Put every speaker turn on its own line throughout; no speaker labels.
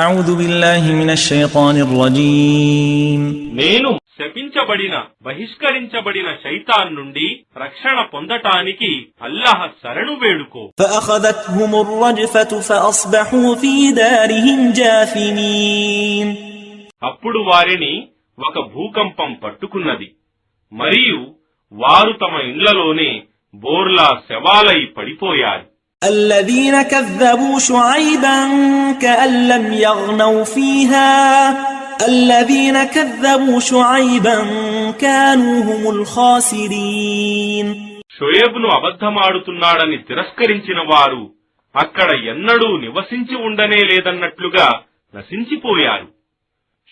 أعوذ بالله من الشيطان الرجيم
నేను శపించబడిన బహిష్కరించబడిన శైతాన్ నుండి రక్షణ పొందటానికి అల్లాహ్ శరణు వేడుకో.
فأخذتهم الرجفة فأصبحوا في دارهم جاثمين
అప్పుడు వారిని ఒక భూకంపం పట్టుకున్నది మరియు వారు తమ ఇండ్లలోనే బోర్లా శవాలై పడిపోయారు.
الذين كذبوا شعيبا كأن لم يغنوا فيها الذين كذبوا شعيبا كانوا هم الخاسرين
షుయైబును అబద్ధమాడుతున్నాడని తిరస్కరించిన వారు అక్కడ ఎన్నడూ నివసించి ఉండనే లేదన్నట్లుగా నశించిపోయారు.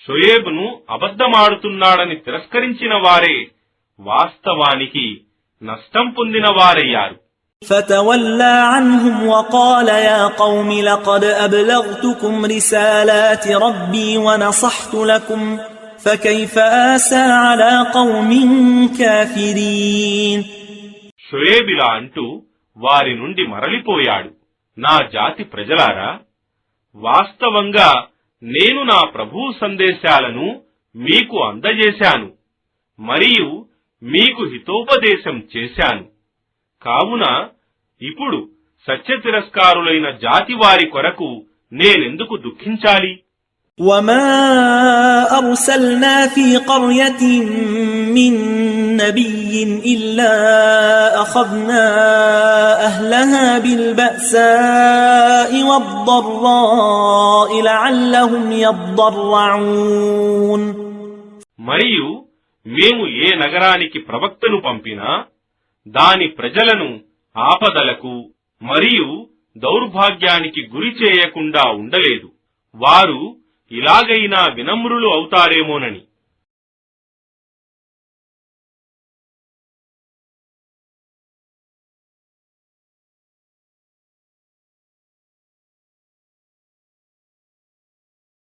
షుయైబును అబద్ధమాడుతున్నాడని తిరస్కరించిన వారే వాస్తవానికి నష్టం పొందిన వారయ్యారు.
فتولى عنهم وقال يا قوم لقد أبلغتكم رسالات ربي ونصحت لكم فكيف آسى على قوم كافرين
షుయైబిలా అంటూ వారి నుండి మరలిపోయాడు. నా జాతి ప్రజలారా, వాస్తవంగా నేను నా ప్రభువు సందేశాలను మీకు అందజేశాను మరియు మీకు హితోపదేశం చేశాను. కావున ఇప్పుడు సత్య తిరస్కారులైన జాతి వారి కొరకు నేనెందుకు దుఃఖించాలి?
وما أرسلنا في قرية من نبي إلا أخذنا أهلها بالبأساء والضراء لعلهم يضرعون
మరియు మేము ఏ నగరానికి ప్రవక్తను పంపినా దాని ప్రజలను ఆపదలకు మరియు దౌర్భాగ్యానికి గురి చేయకుండా ఉండలేదు, వారు ఇలాగైనా వినమ్రులు అవుతారేమోనని.